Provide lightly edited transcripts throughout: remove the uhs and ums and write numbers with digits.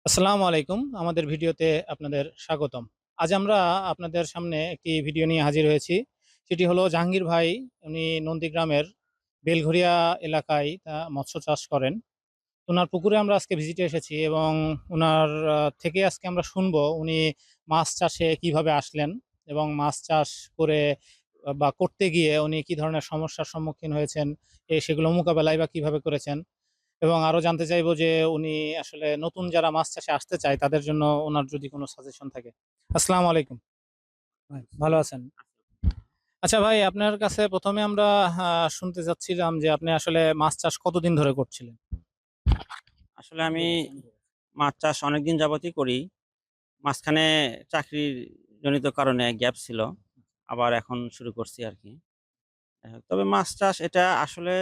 আসসালামু আলাইকুম। আমাদের ভিডিওতে আপনাদের স্বাগতম। আজ আমরা আপনাদের সামনে একটি ভিডিও নিয়ে হাজির হয়েছি। সেটি হলো জাহাঙ্গীর ভাই, উনি নন্দীগ্রামের বেলঘরিয়া এলাকায় মৎস্য চাষ করেন। উনার পুকুরে আমরা আজকে ভিজিটে এসেছি এবং উনার থেকে আজকে আমরা শুনবো উনি মাছ চাষে কিভাবে আসলেন এবং মাছ চাষ করে বা করতে গিয়ে উনি কি ধরনের সমস্যার সম্মুখীন হয়েছেন, সেগুলো মোকাবেলায় বা কিভাবে করেছেন। এবং আরো জানতে চাইবো যে উনি আসলে নতুন যারা মাছ চাষে আসতে চায় তাদের জন্য ওনার যদি কোনো সাজেশন থাকে। আসসালামু আলাইকুম ভাই, ভালো আছেন? আচ্ছা ভাই, আপনার কাছে প্রথমে আমরা শুনতে চাচ্ছিলাম যে আপনি আসলে মাছ চাষ কতদিন ধরে করছিলেন? আসলে আমি মাছ চাষ অনেকদিন যাবতই করি। মাঝখানে চাকরির জনিত কারণে গ্যাপ ছিল। আবার এখন শুরু করছি আরকি। তবে মাছ চাষ এটা আসলে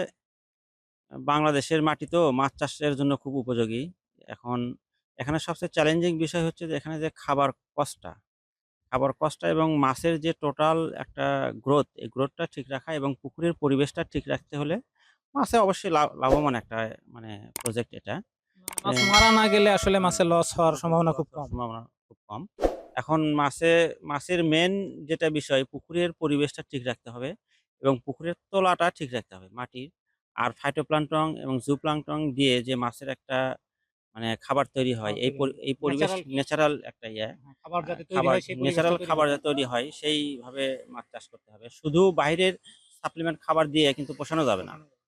বাংলাদেশের মাটি তো মাছ চাষের জন্য খুব উপযোগী। এখন এখানে সবচেয়ে চ্যালেঞ্জিং বিষয় হচ্ছে যে এখানে যে খাবার কস্টটা এবং মাছের যে টোটাল একটা গ্রোথ, এই গ্রোথটা ঠিক রাখা এবং পুকুরের পরিবেশটা ঠিক রাখতে হলে মাছে অবশ্যই লাভবান একটা মানে প্রজেক্ট এটা। এ মাছ মারা না গেলে আসলে মাছের লস হওয়ার সম্ভাবনা লস খুব হওয়ার কম। সম্ভাবনা খুব কম। এখন মাছের মেইন যেটা বিষয় পুকুরের পরিবেশটা ঠিক রাখতে হবে এবং পুকুরের তলাটা ঠিক রাখতে হবে মাটির। আর ফাইটোপ্লাঙ্কটন এবং জুপ্লাঙ্কটন দিয়ে যে মাছের একটা মানে খাবার তৈরি হয় খাবার তৈরি হয়। এই পরিবেশ ন্যাচারাল ন্যাচারাল একটা হ্যাঁ, খাবার যাতে তৈরি খাবার হয় সেই পরিবেশটা ন্যাচারাল তৈরি খাবার করতে যাতে হবে। তৈরি হয় সেইভাবে মাছ চাষ করতে হবে। শুধু বাইরের সাপ্লিমেন্ট খাবার দিয়ে কিন্তু পোষানো যাবে না। পোষানো যাবে।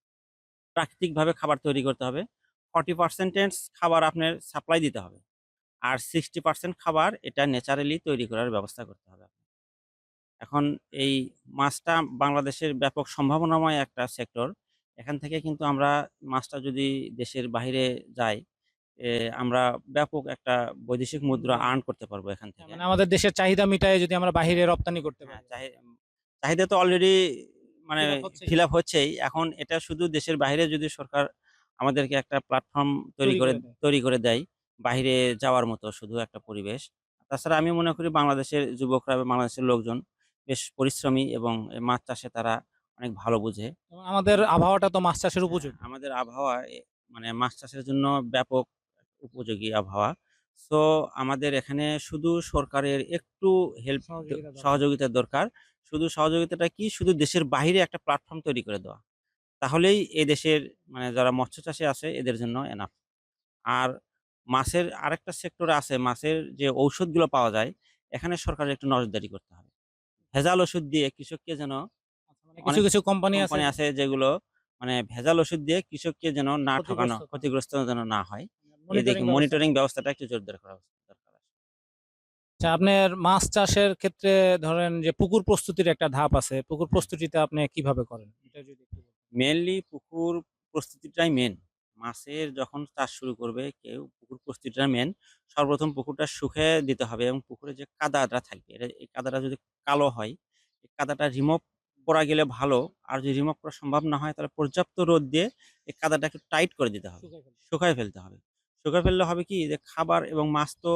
প্রাকৃতিকভাবে খাবার তৈরি করতে হবে। 40% খাবার আপনার সাপ্লাই দিতে হবে। আর 60% খাবার এটা ন্যাচারালি তৈরি করার ব্যবস্থা করতে হবে। এখন এই মাছটা বাংলাদেশের ব্যাপক সম্ভাবনাময় একটা সেক্টর। এখান থেকে কিন্তু আমরা মাছটা যদি দেশের বাহিরে যায়, এ আমরা ব্যাপক একটা বৈদেশিক মুদ্রা হুম। আর্ন করতে পারবো এখান হ্যাঁ, থেকে। মানে আমাদের দেশের চাহিদা মিটায়ে যদি আমরা বাহিরে হ্যাঁ, রপ্তানি করতে হ্যাঁ, পারি। চাহিদা তো অলরেডি মানে ফিল আপ হচ্ছে ফিল সেটা। আপ হচ্ছেই। এখন এটা শুধু দেশের বাইরে যদি সরকার আমাদেরকে একটা প্ল্যাটফর্ম তৈরি করে দেয়। তৈরি করে দেয়, বাহিরে যাওয়ার মতো শুধু একটা পরিবেশ। তাছাড়া আমি মনে করি বাংলাদেশের যুবকরা বা বাংলাদেশের লোকজন বেশ পরিশ্রমী এবং মাছ চাষে তারা অনেক ভালো বুঝে। এবং আমাদের আবহাওয়াটা তো মাছ চাষের হ্যাঁ, উপযোগী। আমাদের আবহাওয়া মানে মাছ চাষের জন্য ব্যাপক উপযোগী আবহাওয়া। সো আমাদের এখানে শুধু সরকারের একটু হেল্প সহযোগিতা দরকার। সহযোগিতা দরকার। শুধু সহযোগিতাটা কি? শুধু দেশের বাহিরে একটা প্ল্যাটফর্ম তৈরি করে দেওয়া। তাহলেই এ দেশের মানে যারা মৎস্য চাষী আছে এদের জন্য এনাফ। আর মাছের আরেকটা সেক্টর আছে, মাছের যে ঔষধগুলো পাওয়া যায়, এখানে সরকারের একটু নজরদারি করতে হবে। ভেজাল ওষুধ দিয়ে কৃষককে যেন আচ্ছা, মানে কিছু, অনেক কিছু কোম্পানি আছে কোম্পানি আছে যেগুলো মানে ভেজাল ওষুধ দিয়ে কৃষককে যেন না ঠকানো, ক্ষতিগ্রস্ত করে। ক্ষতিগ্রস্ত যেন না হয়। মনিটরিং এদিকে ব্যবস্থা মনিটরিং করে। ব্যবস্থাটা একটু জোরদার করা দরকার আছে। আচ্ছা, আপনার মাছ চাষের ক্ষেত্রে ধরেন যে পুকুর প্রস্তুতির একটা ধাপ আছে। পুকুর হ্যাঁ, প্রস্তুতিটা আপনি কিভাবে করেন? এটা যদি একটু বলতেন। মেইনলি পুকুর প্রস্তুতিটাই মেইন। মাছের যখন চাষ শুরু করবে কেউ পুকুর প্রস্তুতিটা মেইন। সর্বপ্রথম পুকুরটা শুকিয়ে দিতে হবে এবং পুকুরে যে কাদাটা থাকবে এই কাদাটা যদি কালো হয়, এই কাদাটা রিমুভ করা গেলে ভালো। আর যদি রিমুভ করা সম্ভব না হয় তাহলে পর্যাপ্ত রোদ দিয়ে এই কাদাটা একটু টাইট করে দিতে হবে। শুকায় ফেলতে। শুকায় ফেলতে হবে। শুকায় ফেললে হবে কি যে খাবার এবং মাছ তো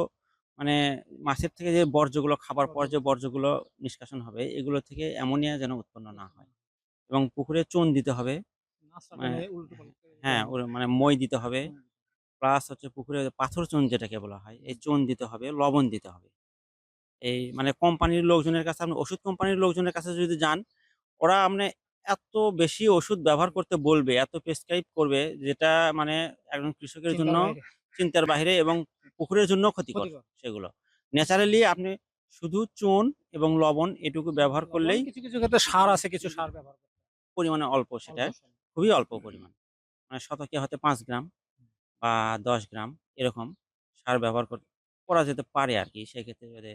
মানে মাছের থেকে যে বর্জ্যগুলো খাবার পর যে বর্জ্যগুলো। বর্জ্যগুলো নিষ্কাশন হবে এগুলো থেকে অ্যামোনিয়া যেন উৎপন্ন না হয় এবং পুকুরে চুন দিতে হবে। মাছটা মানে যেন উল্টো পাল্টা হ্যাঁ, ওর মানে মই দিতে হবে। প্লাস হচ্ছে পুকুরে পাথর চুন যেটাকে বলা হয়, এই চুন দিতে হবে, লবণ দিতে হবে। এই মানে কোম্পানির লোকজনের কাছে আপনি ওষুধ কোম্পানির লোকজনের কাছে যদি যান, ওরা আপনি এত বেশি ওষুধ ব্যবহার করতে বলবে, এত প্রেসক্রাইব করবে যেটা মানে একজন কৃষকের জন্য চিন্তার বাইরে। চিন্তার বাহিরে এবং পুকুরের জন্যও ক্ষতিকর ক্ষতিকর। সেগুলো। ন্যাচারালি আপনি শুধু চুন এবং লবণ এটুকু ব্যবহার লবণ করলেই কিছু, কিছু ক্ষেত্রে সার আছে, কিছু সার ব্যবহার করতে হয়। পরিমাণে অল্প সেটা, অল্প সার। খুবই অল্প পরিমাণ। মানে শতকে হয়তো ৫ গ্রাম বা ১০ গ্রাম এরকম সার ব্যবহার করা যেতে পারে আরকি। সেক্ষেত্রে যদি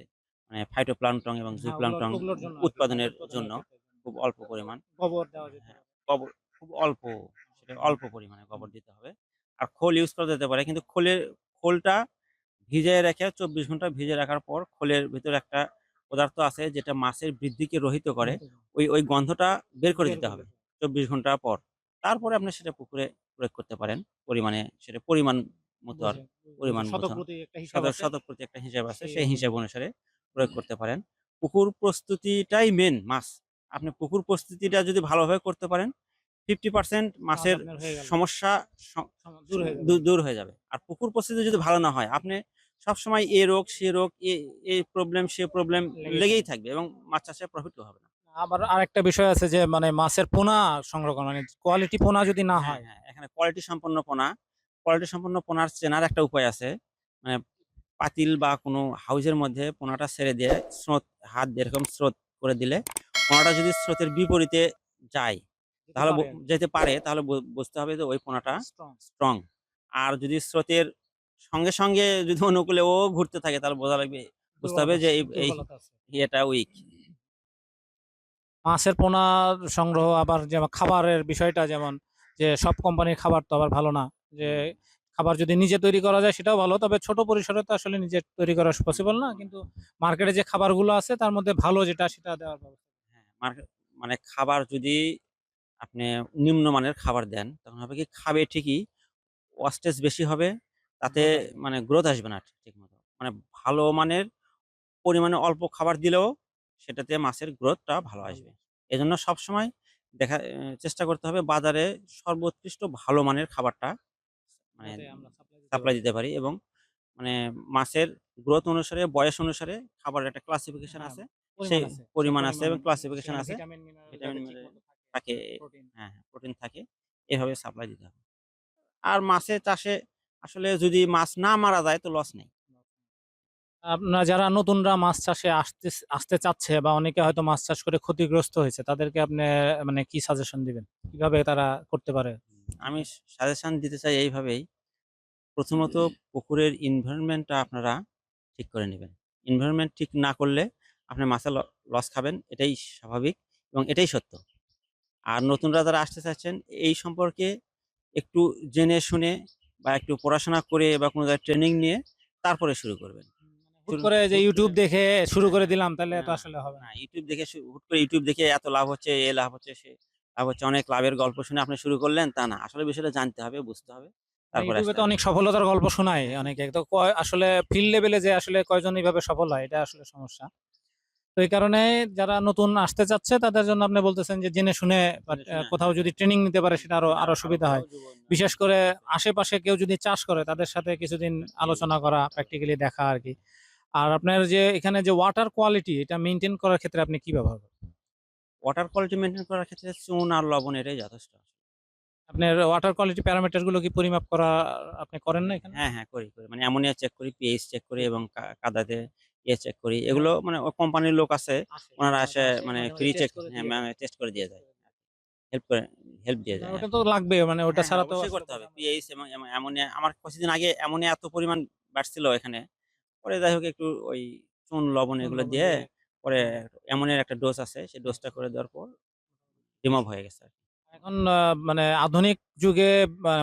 মানে ফাইটোপ্লাঙ্কটন এবং হ্যাঁ, ওগুলোর জুপ্লাঙ্কটন ওগুলোর জন্য আরকি, খাদ্য উৎপাদনের উৎপাদনের জন্য ক্ষেত্রে। খুব অল্প পরিমাণ গোবর দেওয়া যেতে হ্যাঁ, পারে। গোবর খুব অল্প, সেটা অল্প পরিমাণে গোবর দিতে হবে। আর খোল ইউজ করা যেতে পারে। কিন্তু খোলটা ভিজায় রেখে ২৪ ঘন্টা ভিজিয়ে রাখার পর খোলের ভেতরে একটা পদার্থ আছে যেটা মাছের বৃদ্ধিকে রহিত করে। ওই গন্ধটা বের করে বের দিতে করে হবে দিতে হবে। ২৪ ঘন্টা পর। তারপরে আপনি সেটা পুকুরে প্রয়োগ করতে পারেন। সেটা পরিমাণ মতো আর বুঝে, বুঝে পরিমাণ মতো শতপ্রতি একটা হিসাব আছে। শতক প্রতি একটা হিসাব আছে। সেই সেই হিসাব অনুযায়ী। অনুসারে প্রয়োগ করতে পারেন। পুকুর প্রস্তুতিটাই মেইন মাছ। আপনি পুকুর প্রস্তুতিটা যদি ভালোভাবে করতে পারেন 50% মাছের আপনার হয়ে গেল, সমস্যা দূর হয়ে গেল। দূর হয়ে যাবে। আর পুকুর পরিস্থিতি যদি ভালো না হয়, আপনি সবসময় এ রোগ, সে রোগ, এই প্রবলেম, সে প্রবলেম লেগেই লেগেই থাকবে। থাকবে এবং মাছ চাষে প্রফিটও হবে না। আবার আরেকটা বিষয় আছে যে মানে মাছের পোনা সংরক্ষণ, মানে কোয়ালিটি পোনা যদি না হ্যাঁ, হয়। হ্যাঁ, এখানে কোয়ালিটি সম্পন্ন পোনার চেনার একটা উপায় আছে। মানে পাতিল বা কোনো হাউজের মধ্যে পোনাটা ছেড়ে দিয়ে হাত দিয়ে এরকম স্রোত করে দিলে পোনাটা যদি স্রোতের বিপরীতে যায়, যেতে তাহলে পারে আরকি। যেতে পারে, তাহলে বুঝতে হবে যে ওই পোনাটা স্ট্রং। স্ট্রং। আর যদি স্রোতের সঙ্গে যদি অনুকূলে ও ঘুরতে থাকে, তাহলে বুঝতে হবে দুর্বলতা যে আছে, এই দুর্বলতা আছে। ইয়েটা উইক। মাছের পোনা সংগ্রহ, আবার যেমন খাবারের বিষয়টা, যেমন যে সব কোম্পানির খাবার তো আবার ভালো না। যে খাবার যদি নিজে তৈরি করা যায় সেটাও ভালো, তবে ছোট পরিসরে তো আসলে নিজে তৈরি করা পসিবল না। কিন্তু মার্কেটে যে খাবারগুলো আছে তার মধ্যে ভালো যেটা সেটা দেওয়ার ব্যবস্থা। হ্যাঁ, মানে খাবার যদি আপনি নিম্নমানের খাবার দেন, তখন হবে কি, খাবে ঠিকই, ওয়াস্টেজ বেশি হবে। তাতে গ্রোথ আসবে না। মানে গ্রোথ আসবে না ঠিকমতো। মানে ভালো মানের পরিমাণে অল্প খাবার দিলেও সেটাতে মাছের গ্রোথটা ভালো ভালো। আসবে। এজন্য সবসময় চেষ্টা করতে হবে বাজারে সর্বোৎকৃষ্ট ভালো মানের খাবারটা মানে যাতে আমরা সাপ্লাই দিতে সাপ্লাই পারি। দিতে পারি এবং মানে মাছের গ্রোথ অনুসারে, বয়স অনুসারে খাবারের একটা ক্লাসিফিকেশন হ্যাঁ, আছে। পরিমাণ সেই আছে। সেই পরিমাণ আছে পরিমাণ এবং ক্লাসিফিকেশন সেখানে আছে। ভিটামিন, মিনারেল ভিটামিন যাতে মিনারেল ঠিকমতো থাকে, থাকে। প্রোটিন। হ্যাঁ, হ্যাঁ, প্রোটিন থাকে। এভাবে সাপ্লাই দিতে হবে। আর মাছের চাষে আসলে যদি মাছ না মারা যায় তো লস নেই। আপনারা যারা নতুনরা মাছ চাষে আসতে চাচ্ছে, বা অনেকে হয়তো মাছ চাষ করে ক্ষতিগ্রস্ত হয়েছে, তাদেরকে আপনি মানে কি সাজেশন দিবেন? কিভাবে তারা করতে পারে? আমি সাজেশন দিতে চাই এইভাবেই, প্রথমত পুকুরের এনভায়রনমেন্টটা আপনারা ঠিক করে নিবেন। এনভায়রনমেন্ট ঠিক না করলে আপনি মাছে লস খাবেন, এটাই স্বাভাবিক এবং এটাই সত্য। আর নতুনরা যারা আসতে চাচ্ছেন, এই সম্পর্কে একটু জেনে শুনে বা একটু পড়াশোনা করে বা কোনো জায়গায় ট্রেনিং নিয়ে তারপরে শুরু করবেন। মানে হুট করে যে হুট করে YouTube দেখে শুরু হ্যাঁ, করে হ্যাঁ। দিলাম তাহলে না, তো আসলে হবে না, না। YouTube দেখে হুট করে YouTube দেখে এত লাভ হচ্ছে, এ লাভ হচ্ছে, সে লাভ হচ্ছে, অনেক লাভের গল্প শুনে আপনি শুরু করলেন, তা না। আসলে বিষয়টা জানতে হবে, বুঝতে হবে, মানে তারপরে YouTube এ আসতে তো হবে। অনেক সফলতার গল্প শোনায় হ্যাঁ, অনেকে। তো কয় আসলে ফিল্ড লেভেলে যে আসলে কয়জন এভাবে সফল হয়, এটা আসলে সমস্যা। তো এই কারণে যারা নতুন আসতে চাচ্ছে তাদের জন্য আপনি বলতেছেন যে জেনে শুনে বা জেনে শুনে, কোথাও হ্যাঁ, যদি হ্যাঁ। ট্রেনিং নিতে পারে সেটা আরো সেটা আরো আরো সুবিধা ভালো হয়। যুব উন্নয়ন বিশেষ করে অবশ্যই, অবশ্যই। আশেপাশে কেউ যদি চাষ করে তাদের সাথে কিছুদিন প্র্যাকটিক্যালি আলোচনা করা, কথা বলতে প্র্যাকটিক্যালি হবে। দেখা আরকি। আর আপনার যে এখানে যে ওয়াটার কোয়ালিটি, এটা মেইনটেইন করার ক্ষেত্রে আপনি কি ব্যবহার করেন? ওয়াটার কোয়ালিটি মেইনটেইন করার ক্ষেত্রে চুন আর লবণ এটাই যথেষ্ট। আপনার ওয়াটার কোয়ালিটি প্যারামিটার গুলো কি পরিমাপ করা আপনি করেন না এখানে? হ্যাঁ, হ্যাঁ, করি। মানে অ্যামোনিয়া চেক করি, পিএইচ চেক করি এবং কাদাতে চেক করি। মানে এগুলো মানে কোম্পানির লোক আছে, আসে, ওনারা ওনারা এসে আসে মানে মাঝে, ফ্রি মাঝে টেস্ট চেক, করে হ্যাঁ, দিয়ে যায়। টেস্ট করে দিয়ে টেস্ট যায়। করে দিয়ে হেল্প করে হেল্প দিয়ে না, যায় ওটা তো আরকি। লাগবে, মানে ওটা হ্যাঁ, হ্যাঁ, ছাড়া তো অবশ্যই আসলে করতে হবে। বোঝা যায় না। পিএইচ এবং অ্যামোনিয়া আমার কিছুদিন আগে অ্যামোনিয়া এত পরিমাণ বাড়ছিল এখানে। পরে যাই হোক একটু ওই চুন, লবণ চুন এগুলো লবণ দিয়ে দিয়ে পরে হ্যাঁ, অ্যামোনিয়ার একটা ডোজ আছে, সেই ডোজটা আচ্ছা। করে দেওয়ার পর রিমুভ হয়ে গেছে আরকি। এখন মানে আধুনিক যুগে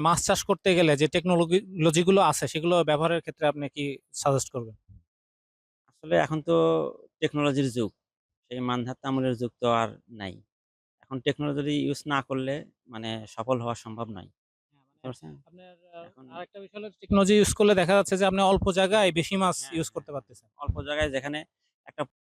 মাছ চাষ করতে গেলে যে টেকনোলজি গুলো আছে সেগুলো ব্যবহারের ক্ষেত্রে আপনি কি সাজেস্ট করবেন? আসলে এখন তো টেকনোলজির যুগ। সেই মানধাত্তা আমলের যুগ তো আর নাই। এখন টেকনোলজি ইউজ না করলে মানে সফল হওয়া সম্ভব নয়। হ্যাঁ, বুঝতে পারছেন? আপনার এখন আরেকটা বিষয় হলো টেকনোলজি ইউজ করলে দেখা যাচ্ছে যে আপনি অল্প জায়গায় বেশি মাছ হ্যাঁ, ইউজ হ্যাঁ, করতে হ্যাঁ। পারতেছেন। অল্প জায়গায় যেখানে একটা